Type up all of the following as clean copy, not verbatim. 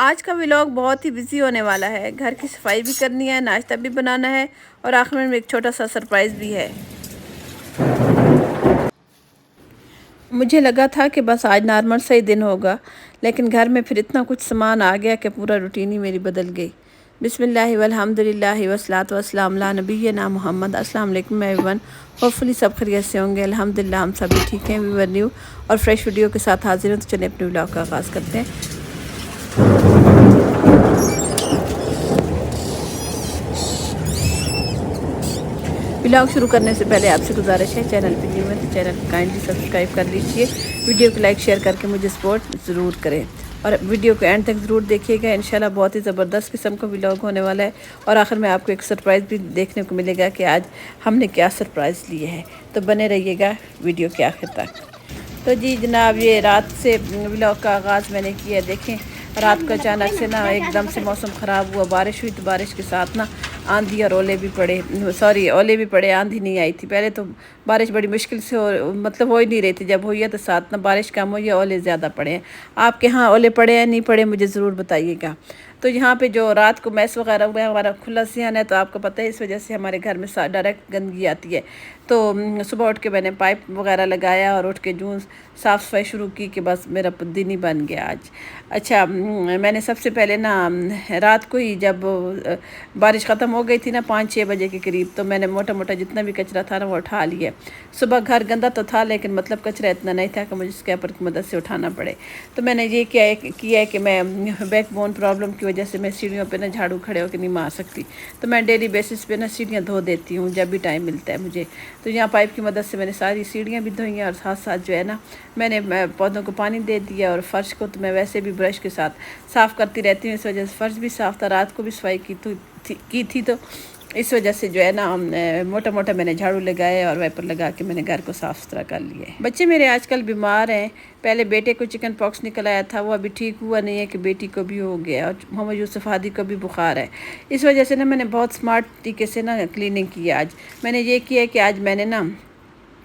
آج کا ولاگ بہت ہی بزی ہونے والا ہے. گھر کی صفائی بھی کرنی ہے, ناشتہ بھی بنانا ہے اور آخر میں ایک چھوٹا سا سرپرائز بھی ہے. مجھے لگا تھا کہ بس آج نارمل سا ہی دن ہوگا, لیکن گھر میں پھر اتنا کچھ سامان آ گیا کہ پورا روٹین ہی میری بدل گئی. بسم اللہ والحمد للہ والصلاۃ والسلام علی نبینا محمد. السلام علیکم ایوری ون. ہوپفلی سب خیریت سے ہوں گے. الحمدللہ ہم سب بھی ٹھیک ہیں. ویور نیو اور فریش ویڈیو کے ساتھ حاضر ہیں, تو چلیں اپنے ولاگ کا آغاز کرتے ہیں. ولاگ شروع کرنے سے پہلے آپ سے گزارش ہے, چینل پہ نیو ہے تو چینل کو کائنڈلی سبسکرائب کر لیجئے. ویڈیو کو لائک شیئر کر کے مجھے سپورٹ ضرور کریں اور ویڈیو کو اینڈ تک ضرور دیکھیے گا. انشاءاللہ بہت ہی زبردست قسم کا ولاگ ہونے والا ہے اور آخر میں آپ کو ایک سرپرائز بھی دیکھنے کو ملے گا کہ آج ہم نے کیا سرپرائز لیے ہے. تو بنے رہیے گا ویڈیو کے آخر تک. تو جی جناب, یہ رات سے ولاگ کا آغاز میں نے کیا. دیکھیں رات کو اچانک سے نا ایک دم سے موسم خراب ہوا, بارش ہوئی تو بارش کے ساتھ نا آندھی اور اولے بھی پڑے. اولے بھی پڑے, آندھی نہیں آئی تھی. پہلے تو بارش بڑی مشکل سے مطلب ہو ہی نہیں رہی تھی. جب ہوئی ہے تو ساتھ نا بارش کم ہوئی ہے, اولے زیادہ پڑے ہیں. آپ کے ہاں اولے پڑے ہیں نہیں پڑے مجھے ضرور بتائیے گا. تو یہاں پہ جو رات کو میس وغیرہ ہوا ہے, ہمارا کھلا صحن ہے تو آپ کو پتہ ہے اس وجہ سے ہمارے گھر میں ڈائریکٹ گندگی آتی ہے. تو صبح اٹھ کے میں نے پائپ وغیرہ لگایا اور اٹھ کے جوں صاف صفائی شروع کی کہ بس میرا دن ہی بن گیا آج. اچھا, میں نے سب سے پہلے نا رات کو ہی جب بارش ختم ہو گئی تھی نا 5-6 بجے کے قریب, تو میں نے موٹا موٹا جتنا بھی کچرا تھا نا وہ اٹھا لیا. صبح گھر گندا تو تھا لیکن مطلب کچرا اتنا نہیں تھا کہ مجھے اسکیپر کی مدد سے اٹھانا پڑے. تو میں نے یہ کیا ہے کہ میں بیک بون پرابلم کی وجہ سے میں سیڑھیوں پہ نا جھاڑو کھڑے ہو کے نہیں مار سکتی. تو میں ڈیلی بیسس پہ نا سیڑھیاں دھو دیتی ہوں جب بھی ٹائم ملتا ہے مجھے. تو یہاں پائپ کی مدد سے میں نے ساری سیڑھیاں بھی دھوئی ہیں اور ساتھ ساتھ جو ہے نا میں نے پودوں کو پانی دے دیا. اور فرش کو تو میں ویسے بھی برش کے ساتھ صاف کرتی رہتی ہوں, اس وجہ سے فرش بھی صاف تھا. رات کو بھی صفائی کی تھی تو اس وجہ سے جو ہے نا موٹا موٹا میں نے جھاڑو لگائے اور وائپر لگا کے میں نے گھر کو صاف ستھرا کر لیا ہے. بچے میرے آج کل بیمار ہیں. پہلے بیٹے کو چکن پاکس نکل آیا تھا, وہ ابھی ٹھیک ہوا نہیں ہے کہ بیٹی کو بھی ہو گیا, اور محمد یوسف ہادی کو بھی بخار ہے. اس وجہ سے نا میں نے بہت سمارٹ طریقے سے نا کلیننگ کی. آج میں نے یہ کیا کہ آج میں نے نا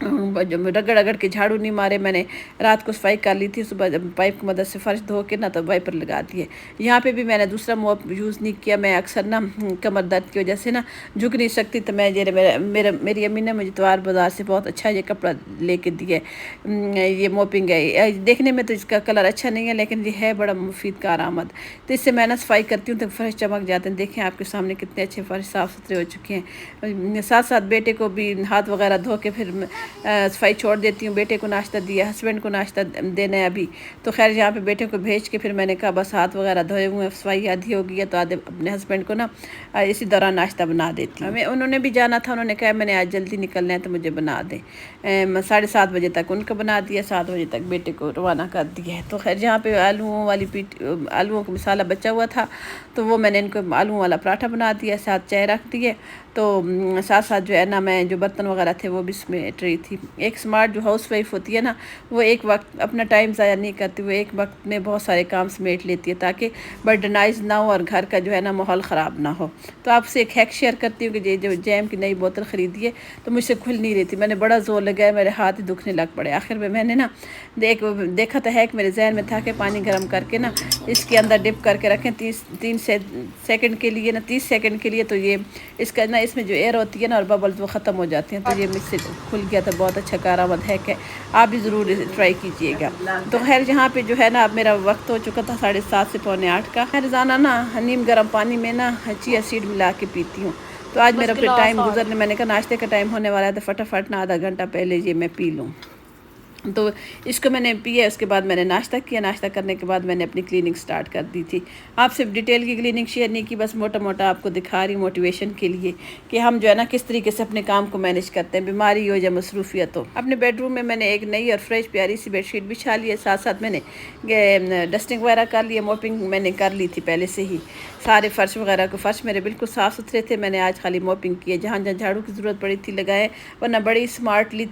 رگڑ کے جھاڑو نہیں مارے. میں نے رات کو صفائی کر لی تھی, صبح پائپ کی مدد سے فرش دھو کے نا تو وائپر لگا دیے. یہاں پہ بھی میں نے دوسرا موپ یوز نہیں کیا. میں اکثر نا کمر درد کی وجہ سے نا جھک نہیں سکتی, تو میں میری امی نے مجھے اتوار بازار سے بہت اچھا یہ کپڑا لے کے دیا. یہ موپنگ ہے, دیکھنے میں تو اس کا کلر اچھا نہیں ہے لیکن یہ ہے بڑا مفید کارآمد. تو اس سے میں نا صفائی کرتی ہوں تو فرش چمک جاتے ہیں. دیکھیں آپ کے سامنے کتنے اچھے فرش صاف ستھرے ہو چکے ہیں. ساتھ ساتھ بیٹے کو بھی ہاتھ وغیرہ دھو کے پھر صفائی چھوڑ دیتی ہوں. بیٹے کو ناشتہ دیا, ہسبینڈ کو ناشتہ دینا ہے ابھی. تو خیر یہاں پہ بیٹے کو بھیج کے پھر میں نے کہا بس ہاتھ وغیرہ دھوئے ہوئے ہیں, صفائی آدھی ہو گئی ہے, تو آدھے اپنے ہسبینڈ کو نا اسی دوران ناشتہ بنا دیتی ہوں. انہوں نے بھی جانا تھا, انہوں نے کہا میں نے آج جلدی نکلنا ہے تو مجھے بنا دیں. 7:30 بجے تک ان کو بنا دیا, 7 بجے تک بیٹے کو روانہ کر دیا ہے. تو خیر یہاں پہ آلوؤں کا مسالہ بچا ہوا تھا, تو وہ میں نے ان کو آلوؤں والا پراٹھا بنا دیا, ساتھ چائے رکھ دیے. تو ساتھ ساتھ جو ہے نا میں جو برتن وغیرہ تھے وہ بھی سمیٹ رہی تھی. ایک سمارٹ جو ہاؤس وائف ہوتی ہے نا, وہ ایک وقت اپنا ٹائم ضائع نہیں کرتی, وہ ایک وقت میں بہت سارے کام سمیٹ لیتی ہے تاکہ برڈنائز نہ ہو اور گھر کا جو ہے نا ماحول خراب نہ ہو. تو آپ سے ایک ہیک شیئر کرتی ہوں کہ جو جیم کی نئی بوتل خریدی ہے تو مجھ سے کھل نہیں رہی تھی. میں نے بڑا زور لگایا, میرے ہاتھ دکھنے لگ پڑے. آخر میں نے نا دیکھا تو ہے کہ میرے ذہن میں تھا کہ پانی گرم کر کے نا اس کے اندر ڈپ کر کے رکھیں 30 سیکنڈ کے لیے نا 30 سیکنڈ کے لیے. تو یہ اس کا نا اس میں جو ایئر ہوتی ہے نا اور ببلز وہ ختم ہو جاتی ہیں. تو یہ مجھ سے کھل گیا تھا. بہت اچھا کارآمد ہے کہ آپ بھی ضرور ٹرائی کیجئے گا. تو خیر یہاں پہ جو ہے نا اب میرا وقت ہو چکا تھا 7:30 سے 7:45 کا. میں روزانہ نا نیم گرم پانی میں نا چیا سیڈ ملا کے پیتی ہوں. تو آج میرا پھر ٹائم گزرنے, میں نے کہا ناشتے کا ٹائم ہونے والا ہے تو فٹافٹ نا آدھا گھنٹہ پہلے یہ میں پی لوں. تو اس کو میں نے پیا, اس کے بعد میں نے ناشتہ کیا. ناشتہ کرنے کے بعد میں نے اپنی کلیننگ سٹارٹ کر دی تھی. آپ سے ڈیٹیل کی کلیننگ شیئر نہیں کی, بس موٹا موٹا آپ کو دکھا رہی موٹیویشن کے لیے کہ ہم جو ہے نا کس طریقے سے اپنے کام کو مینیج کرتے ہیں, بیماری ہو یا مصروفیت ہو. اپنے بیڈ روم میں نے ایک نئی اور فریش پیاری سی بیڈ شیٹ بچھا لی ہے. ساتھ ساتھ میں نے ڈسٹنگ وغیرہ کر لی ہے, موپنگ میں نے کر لی تھی پہلے سے ہی. سارے فرش وغیرہ کو, فرش میرے بالکل صاف ستھرے تھے. میں نے آج خالی موپنگ کی ہے, جہاں جہاں جھاڑو کی ضرورت پڑی تھی لگائے, ورنہ بڑی اسمارٹلی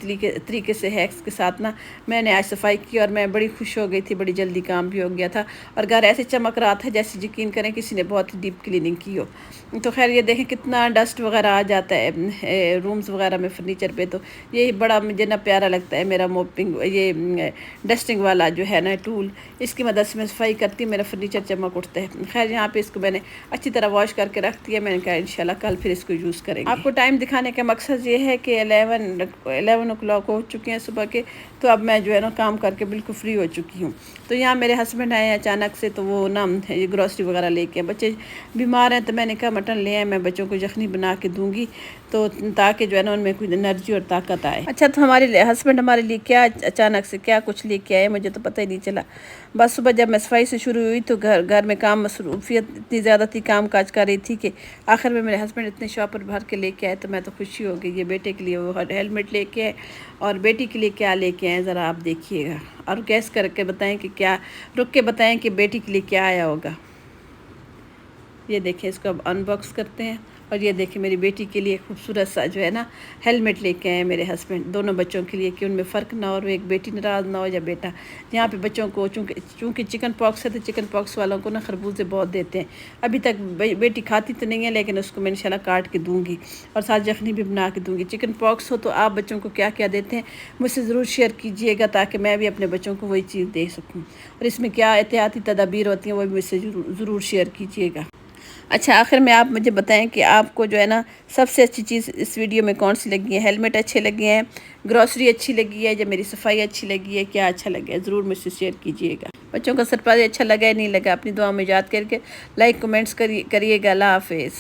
طریقے سے ہیکس کے ساتھ نا میں نے آج صفائی کی اور میں بڑی خوش ہو گئی تھی، بڑی جلدی کام بھی ہو گیا تھا اور گھر ایسے چمک رہا تھا جیسے یقین کریں کسی نے بہت ہی ڈیپ کلیننگ کی ہو۔ تو خیر یہ دیکھیں کتنا ڈسٹ وغیرہ آ جاتا ہے رومز وغیرہ میں، فرنیچر پہ، تو یہ بڑا مجھے نا پیارا لگتا ہے میرا موپنگ، یہ ڈسٹنگ والا جو ہے نا ٹول، اس کی مدد سے میں صفائی کرتی ہوں، میرا فرنیچر چمک اٹھتا ہے۔ خیر یہاں پہ اس کو میں نے اچھی طرح واش کر کے رکھ دیا، میں نے کہا انشاءاللہ کل پھر اس کو یوز کریں گے۔ آپ کو ٹائم دکھانے کا مقصد یہ ہے کہ 11 o'clock ہو چکے ہیں صبح کے، تو اب میں جو ہے نا کام کر کے بالکل فری ہو چکی ہوں۔ تو یہاں میرے ہسبینڈ آئے اچانک سے، تو وہ نا یہ گروسری وغیرہ لے کے، بچے بیمار ہیں تو میں نے کہا مٹن لے آئے، میں بچوں کو یخنی بنا کے دوں گی تو تاکہ جو ہے نا ان میں کوئی انرجی اور طاقت آئے۔ اچھا تو ہمارے ہسبینڈ ہمارے لیے کیا اچانک سے کیا کچھ لے کے آئے مجھے تو پتہ ہی نہیں چلا۔ بس صبح جب میں صفائی سے شروع ہوئی تو گھر میں کام مصروفیت اتنی زیادہ تھی، کام کاج کر رہی تھی کہ آخر میں میرے ہسبینڈ اتنے شاپر بھر کے لے کے آئے تو میں تو خوشی ہو گئی۔ یہ بیٹے کے لیے وہ ہیلمٹ لے کے آئے اور بیٹی کے لیے کیا لے کے آئے ذرا آپ دیکھیے گا اور گیس کر کے بتائیں کہ کیا، رک کے بتائیں کہ بیٹی کے لیے کیا آیا ہوگا۔ یہ دیکھیں اس کو اب ان باکس کرتے ہیں، اور یہ دیکھیں میری بیٹی کے لیے خوبصورت سا جو ہے نا ہیلمٹ لے کے آئے میرے ہسبینڈ، دونوں بچوں کے لیے کہ ان میں فرق نہ ہو اور ایک بیٹی ناراض نہ ہو یا بیٹا۔ یہاں پہ بچوں کو چونکہ چکن پاکس ہے تو چکن پاکس والوں کو نا خربوزے بہت دیتے ہیں۔ ابھی تک بیٹی کھاتی تو نہیں ہے لیکن اس کو میں انشاءاللہ کاٹ کے دوں گی اور ساتھ یخنی بھی بنا کے دوں گی۔ چکن پاکس ہو تو آپ بچوں کو کیا کیا دیتے ہیں مجھ سے ضرور شیئر کیجئے گا تاکہ میں بھی اپنے بچوں کو وہی چیز دے سکوں، اور اس میں کیا احتیاطی تدابیر ہوتی ہیں وہ بھی مجھ سے ضرور شیئر کیجئے گا۔ اچھا آخر میں آپ مجھے بتائیں کہ آپ کو جو ہے نا سب سے اچھی چیز اس ویڈیو میں کون سی لگی ہے؟ ہیلمٹ اچھے لگے ہیں، گروسری اچھی لگی ہے، یا میری صفائی اچھی لگی ہے، کیا اچھا لگا ہے؟ ضرور مجھ سے شیئر کیجئے گا۔ بچوں کا سرپرائز اچھا لگا ہے نہیں لگا، اپنی دعا میں یاد کر کے لائک کمنٹس کریے گا۔ اللہ حافظ۔